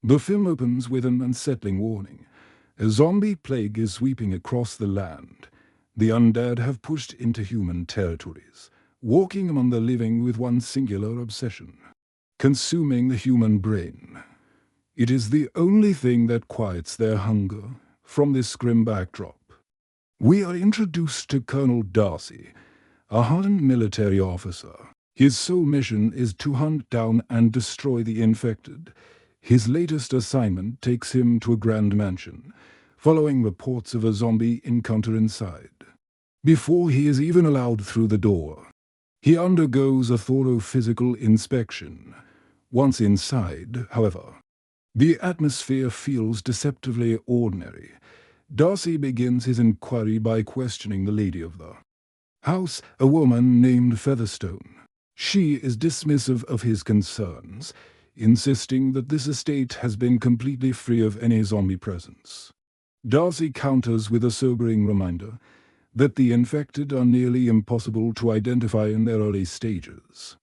The film opens with an unsettling warning. A zombie plague is sweeping across the land. The undead have pushed into human territories, walking among the living with one singular obsession: consuming the human brain. It is the only thing that quiets their hunger. From this grim backdrop, we are introduced to Colonel Darcy, a hardened military officer. His sole mission is to hunt down and destroy the infected. His latest assignment takes him to a grand mansion, following reports of a zombie encounter inside. Before he is even allowed through the door, he undergoes a thorough physical inspection. Once inside, however, the atmosphere feels deceptively ordinary. Darcy begins his inquiry by questioning the lady of the house, a woman named Featherstone. She is dismissive of his concerns, insisting that this estate has been completely free of any zombie presence. Darcy counters with a sobering reminder that the infected are nearly impossible to identify in their early stages.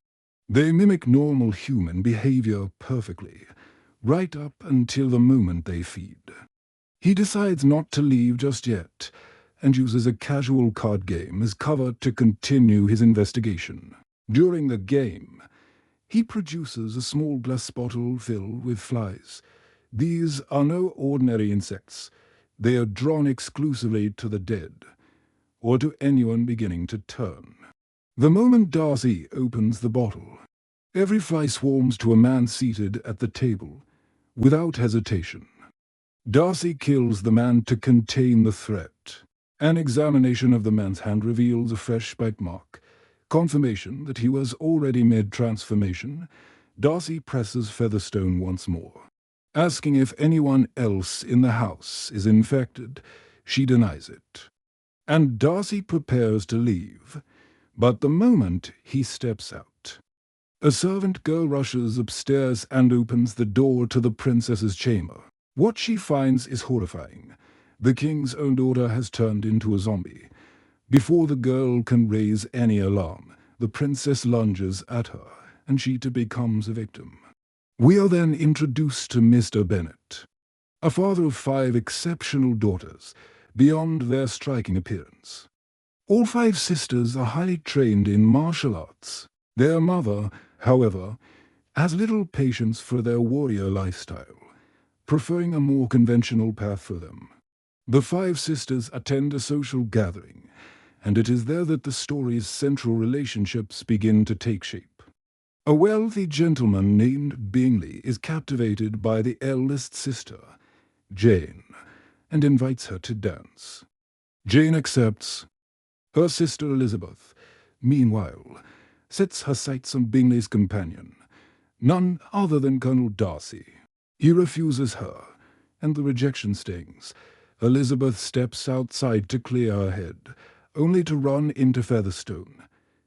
They mimic normal human behavior perfectly, right up until the moment they feed. He decides not to leave just yet, and uses a casual card game as cover to continue his investigation. During the game, he produces a small glass bottle filled with flies. These are no ordinary insects. They are drawn exclusively to the dead, or to anyone beginning to turn. The moment Darcy opens the bottle, every fly swarms to a man seated at the table, without hesitation. Darcy kills the man to contain the threat. An examination of the man's hand reveals a fresh bite mark, confirmation that he was already mid-transformation. Darcy presses Featherstone once more, asking if anyone else in the house is infected. She denies it, and Darcy prepares to leave. But the moment he steps out, a servant girl rushes upstairs and opens the door to the princess's chamber. What she finds is horrifying. The king's own daughter has turned into a zombie. Before the girl can raise any alarm, the princess lunges at her, and she too becomes a victim. We are then introduced to Mr. Bennett, a father of 5 exceptional daughters, beyond their striking appearance. All 5 sisters are highly trained in martial arts. Their mother, however, has little patience for their warrior lifestyle, preferring a more conventional path for them. The 5 sisters attend a social gathering, and it is there that the story's central relationships begin to take shape. A wealthy gentleman named Bingley is captivated by the eldest sister, Jane, and invites her to dance. Jane accepts. Her sister Elizabeth, meanwhile, sets her sights on Bingley's companion, none other than Colonel Darcy. He refuses her, and the rejection stings. Elizabeth steps outside to clear her head, only to run into Featherstone,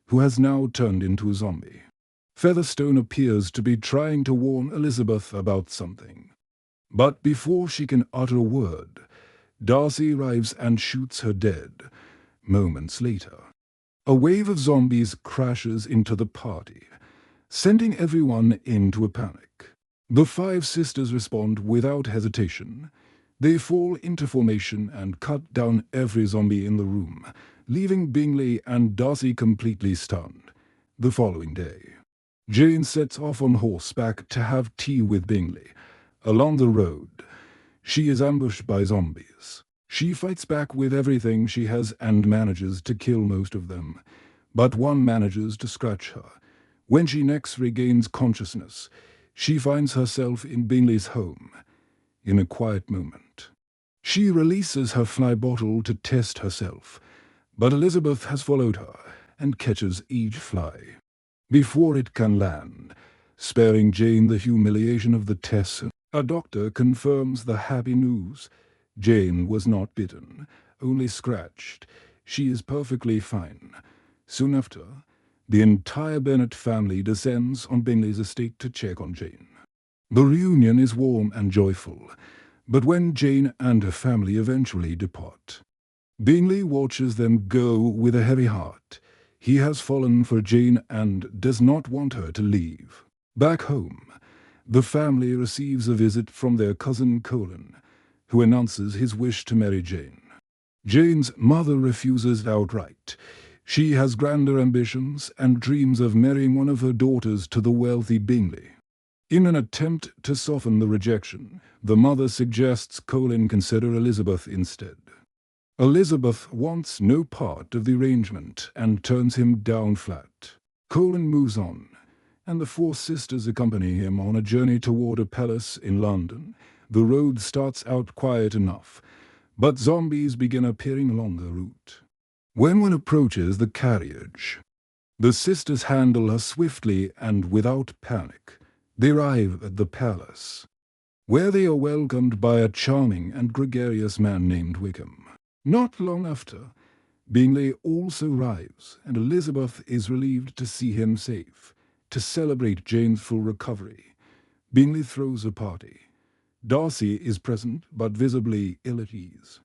who has now turned into a zombie. Featherstone appears to be trying to warn Elizabeth about something. But before she can utter a word, Darcy arrives and shoots her dead. Moments later, a wave of zombies crashes into the party, sending everyone into a panic. The 5 sisters respond without hesitation. They fall into formation and cut down every zombie in the room, leaving Bingley and Darcy completely stunned. The following day, Jane sets off on horseback to have tea with Bingley. Along the road, she is ambushed by zombies. She fights back with everything she has and manages to kill most of them, but one manages to scratch her. When she next regains consciousness, she finds herself in Bingley's home. In a quiet moment, she releases her fly bottle to test herself, but Elizabeth has followed her and catches each fly before it can land, sparing Jane the humiliation of the test. A doctor confirms the happy news. Jane was not bitten, only scratched. She is perfectly fine. Soon after, the entire Bennett family descends on Bingley's estate to check on Jane. The reunion is warm and joyful, but when Jane and her family eventually depart, Bingley watches them go with a heavy heart. He has fallen for Jane and does not want her to leave. Back home, The family receives a visit from their cousin Colin, who announces his wish to marry Jane. Jane's mother refuses outright. She has grander ambitions and dreams of marrying one of her daughters to the wealthy Bingley. In an attempt to soften the rejection, the mother suggests Colin consider Elizabeth instead. Elizabeth wants no part of the arrangement and turns him down flat. Colin moves on, and the four sisters accompany him on a journey toward a palace in London. The road starts out quiet enough, but zombies begin appearing along the route. When one approaches the carriage, the sisters handle her swiftly and without panic. They arrive at the palace, where they are welcomed by a charming and gregarious man named Wickham. Not long after, Bingley also arrives, and Elizabeth is relieved to see him safe. To celebrate Jane's full recovery, Bingley throws a party. Darcy is present, but visibly ill at ease.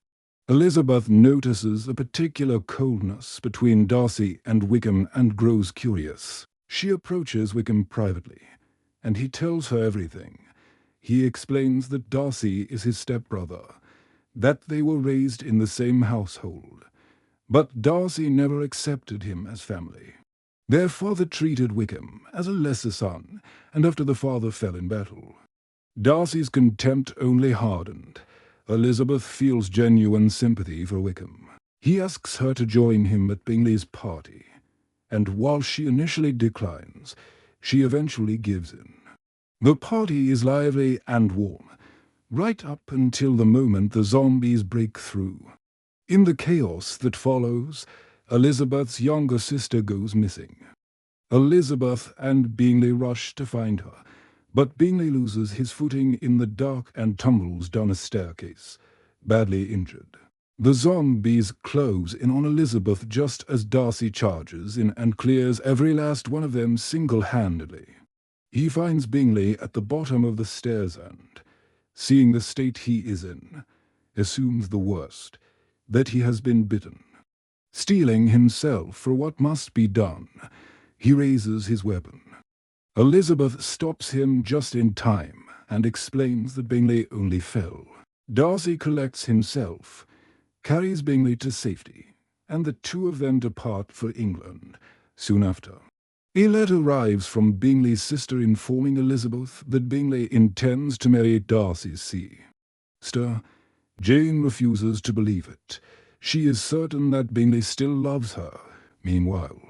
Elizabeth notices a particular coldness between Darcy and Wickham and grows curious. She approaches Wickham privately, and he tells her everything. He explains that Darcy is his stepbrother, that they were raised in the same household, but Darcy never accepted him as family. Their father treated Wickham as a lesser son, and after the father fell in battle, Darcy's contempt only hardened. Elizabeth feels genuine sympathy for Wickham. He asks her to join him at Bingley's party, and while she initially declines, she eventually gives in. The party is lively and warm, right up until the moment the zombies break through. In the chaos that follows, Elizabeth's younger sister goes missing. Elizabeth and Bingley rush to find her, but Bingley loses his footing in the dark and tumbles down a staircase, badly injured. The zombies close in on Elizabeth just as Darcy charges in and clears every last one of them single-handedly. He finds Bingley at the bottom of the stairs and, seeing the state he is in, assumes the worst, that he has been bitten. Steeling himself for what must be done, he raises his weapon. Elizabeth stops him just in time and explains that Bingley only fell. Darcy collects himself, carries Bingley to safety, and the two of them depart for England soon after. A letter arrives from Bingley's sister informing Elizabeth that Bingley intends to marry Darcy's sister. Jane refuses to believe it. She is certain that Bingley still loves her. Meanwhile,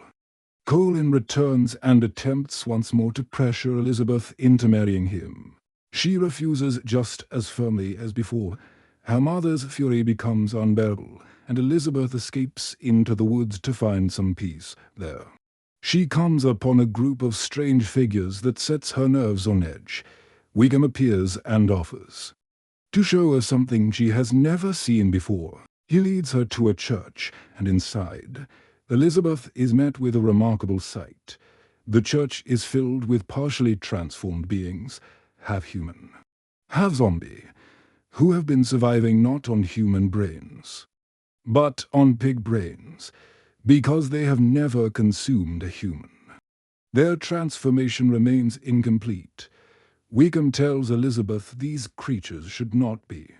Colin returns and attempts once more to pressure Elizabeth into marrying him. She refuses just as firmly as before. Her mother's fury becomes unbearable, and Elizabeth escapes into the woods to find some peace there. She comes upon a group of strange figures that sets her nerves on edge. Wickham appears and offers to show her something she has never seen before. He leads her to a church, and inside, Elizabeth is met with a remarkable sight. The church is filled with partially transformed beings, half human, half zombie, who have been surviving not on human brains, but on pig brains, because they have never consumed a human. Their transformation remains incomplete. Wickham tells Elizabeth these creatures should not be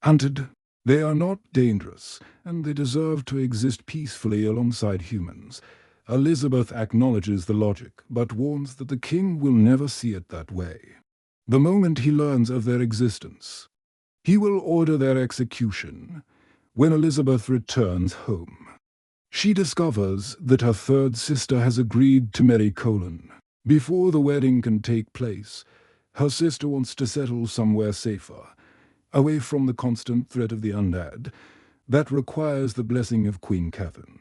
hunted. They are not dangerous, and they deserve to exist peacefully alongside humans. Elizabeth acknowledges the logic, but warns that the king will never see it that way. The moment he learns of their existence, he will order their execution. When Elizabeth returns home, she discovers that her third sister has agreed to marry Colin. Before the wedding can take place, her sister wants to settle somewhere safer, away from the constant threat of the undead that requires the blessing of Queen Catherine.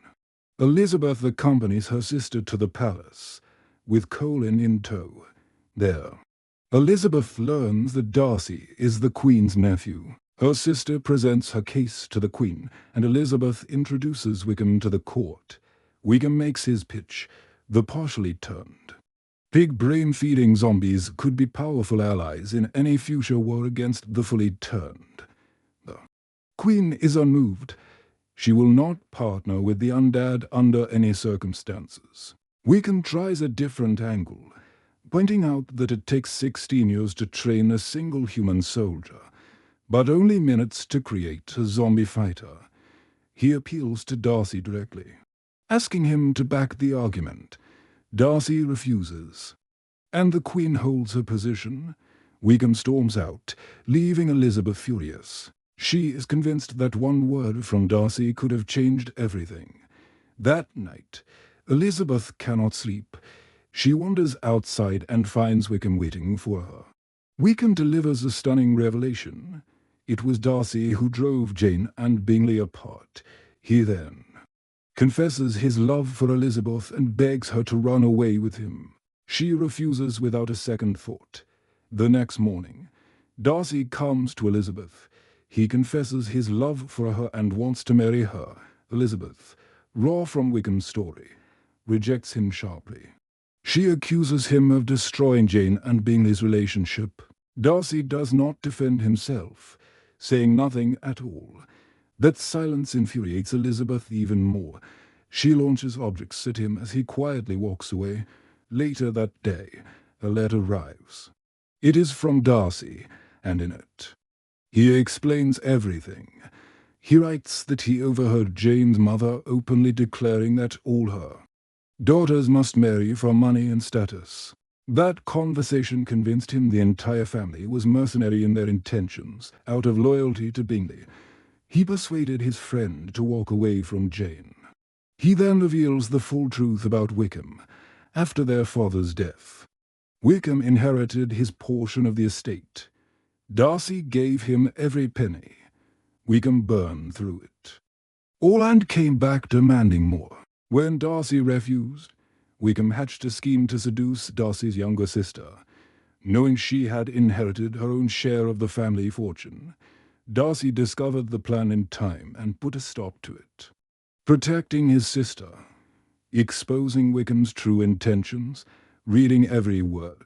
Elizabeth accompanies her sister to the palace, with Colin in tow. There, Elizabeth learns that Darcy is the Queen's nephew. Her sister presents her case to the Queen, and Elizabeth introduces Wickham to the court. Wickham makes his pitch. The partially turned pig brain-feeding zombies could be powerful allies in any future war against the fully turned. The Queen is unmoved. She will not partner with the undead under any circumstances. Wickham tries a different angle, pointing out that it takes 16 years to train a single human soldier, but only minutes to create a zombie fighter. He appeals to Darcy directly, asking him to back the argument. Darcy refuses, and the Queen holds her position. Wickham storms out, leaving Elizabeth furious. She is convinced that one word from Darcy could have changed everything. That night, Elizabeth cannot sleep. She wanders outside and finds Wickham waiting for her. Wickham delivers a stunning revelation. It was Darcy who drove Jane and Bingley apart. He then confesses his love for Elizabeth and begs her to run away with him. She refuses without a second thought. The next morning, Darcy comes to Elizabeth. He confesses his love for her and wants to marry her. Elizabeth, raw from Wickham's story, rejects him sharply. She accuses him of destroying Jane and Bingley's relationship. Darcy does not defend himself, saying nothing at all. That silence infuriates Elizabeth even more. She launches objects at him as he quietly walks away. Later that day, a letter arrives. It is from Darcy, and in it, he explains everything. He writes that he overheard Jane's mother openly declaring that all her daughters must marry for money and status. That conversation convinced him the entire family was mercenary in their intentions, out of loyalty to Bingley. He persuaded his friend to walk away from Jane. He then reveals the full truth about Wickham. After their father's death, Wickham inherited his portion of the estate. Darcy gave him every penny. Wickham burned through it all and came back demanding more. When Darcy refused, Wickham hatched a scheme to seduce Darcy's younger sister. Knowing she had inherited her own share of the family fortune, Darcy discovered the plan in time and put a stop to it. Protecting his sister, exposing Wickham's true intentions, reading every word,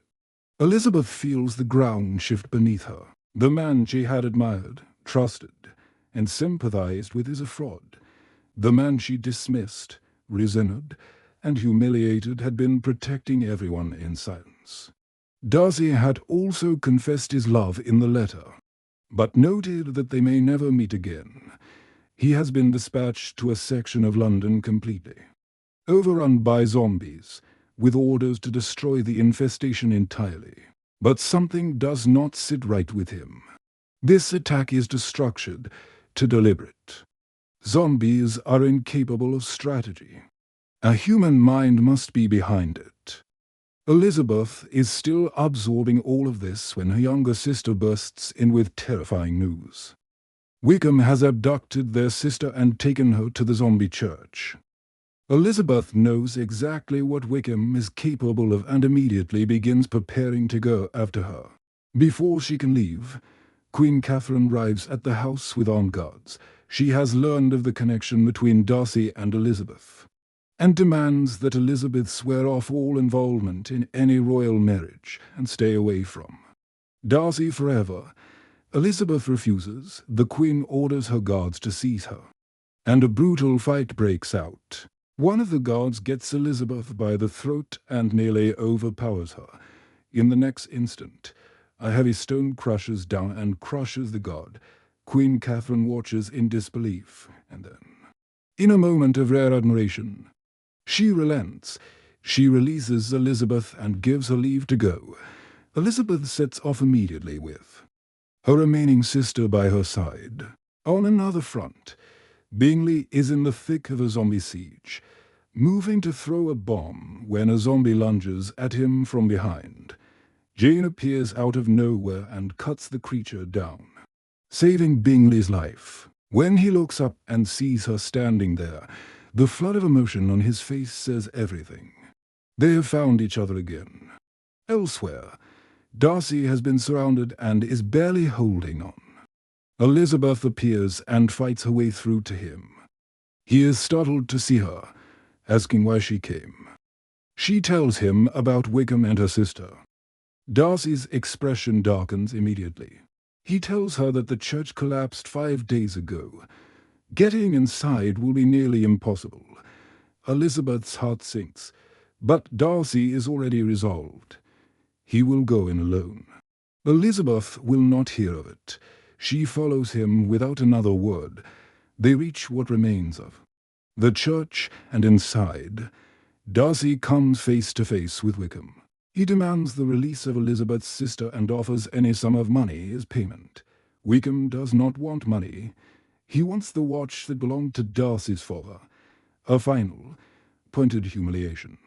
Elizabeth feels the ground shift beneath her. The man she had admired, trusted, and sympathized with is a fraud. The man she dismissed, resented, and humiliated had been protecting everyone in silence. Darcy had also confessed his love in the letter, but noted that they may never meet again. He has been dispatched to a section of London completely overrun by zombies, with orders to destroy the infestation entirely. But something does not sit right with him. This attack is too structured, too deliberate. Zombies are incapable of strategy. A human mind must be behind it. Elizabeth is still absorbing all of this when her younger sister bursts in with terrifying news. Wickham has abducted their sister and taken her to the zombie church. Elizabeth knows exactly what Wickham is capable of and immediately begins preparing to go after her. Before she can leave, Queen Catherine arrives at the house with armed guards. She has learned of the connection between Darcy and Elizabeth, and demands that Elizabeth swear off all involvement in any royal marriage and stay away from Darcy forever. Elizabeth refuses. The Queen orders her guards to seize her, and a brutal fight breaks out. One of the guards gets Elizabeth by the throat and nearly overpowers her. In the next instant, a heavy stone crushes down and crushes the guard. Queen Catherine watches in disbelief, and then, in a moment of rare admiration, she relents. She releases Elizabeth and gives her leave to go. Elizabeth sets off immediately with her remaining sister by her side. On another front, Bingley is in the thick of a zombie siege, moving to throw a bomb when a zombie lunges at him from behind. Jane appears out of nowhere and cuts the creature down, saving Bingley's life. When he looks up and sees her standing there, the flood of emotion on his face says everything. They have found each other again. Elsewhere, Darcy has been surrounded and is barely holding on. Elizabeth appears and fights her way through to him. He is startled to see her, asking why she came. She tells him about Wickham and her sister. Darcy's expression darkens immediately. He tells her that the church collapsed 5 days ago. Getting inside will be nearly impossible. Elizabeth's heart sinks, but Darcy is already resolved. He will go in alone. Elizabeth will not hear of it. She follows him without another word. They reach what remains of the church, and inside, Darcy comes face to face with Wickham. He demands the release of Elizabeth's sister and offers any sum of money as payment. Wickham does not want money. He wants the watch that belonged to Darcy's father. A final, pointed humiliation.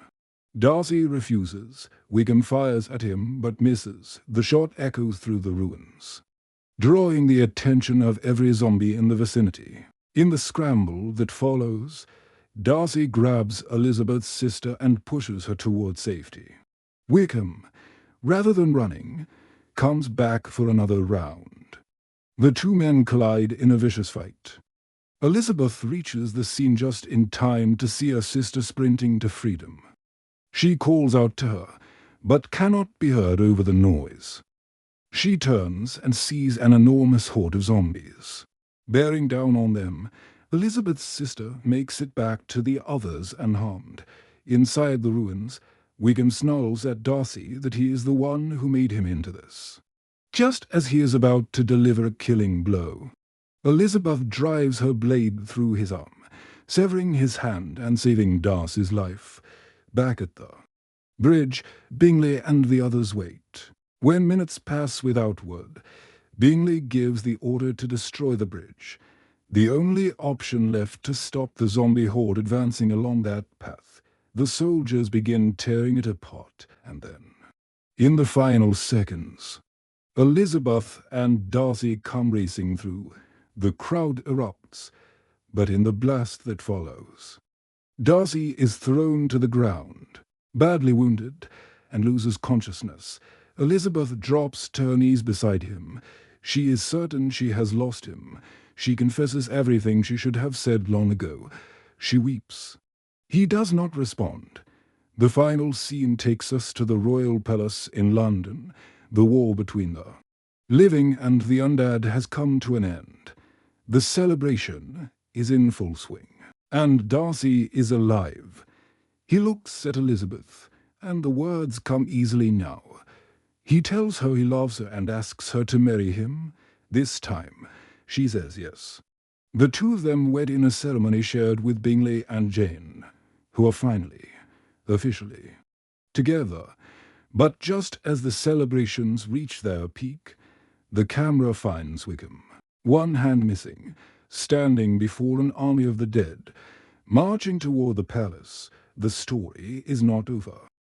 Darcy refuses. Wickham fires at him, but misses. The shot echoes through the ruins, drawing the attention of every zombie in the vicinity. In the scramble that follows, Darcy grabs Elizabeth's sister and pushes her toward safety. Wickham, rather than running, comes back for another round. The two men collide in a vicious fight. Elizabeth reaches the scene just in time to see her sister sprinting to freedom. She calls out to her, but cannot be heard over the noise. She turns and sees an enormous horde of zombies. Bearing down on them, Elizabeth's sister makes it back to the others unharmed. Inside the ruins, Wickham snarls at Darcy that he is the one who made him into this. Just as he is about to deliver a killing blow, Elizabeth drives her blade through his arm, severing his hand and saving Darcy's life. Back at the bridge, Bingley and the others wait. When minutes pass without word, Bingley gives the order to destroy the bridge, the only option left to stop the zombie horde advancing along that path. The soldiers begin tearing it apart, and then, in the final seconds, Elizabeth and Darcy come racing through. The crowd erupts, but in the blast that follows, Darcy is thrown to the ground, badly wounded, and loses consciousness. Elizabeth drops to her knees beside him. She is certain she has lost him. She confesses everything she should have said long ago. She weeps. He does not respond. The final scene takes us to the royal palace in London. The war between the living and the undead has come to an end. The celebration is in full swing, and Darcy is alive. He looks at Elizabeth, and the words come easily now. He tells her he loves her and asks her to marry him. This time, she says yes. The two of them wed in a ceremony shared with Bingley and Jane, who are finally, officially, together. But just as the celebrations reach their peak, the camera finds Wickham, one hand missing, standing before an army of the dead, marching toward the palace. The story is not over.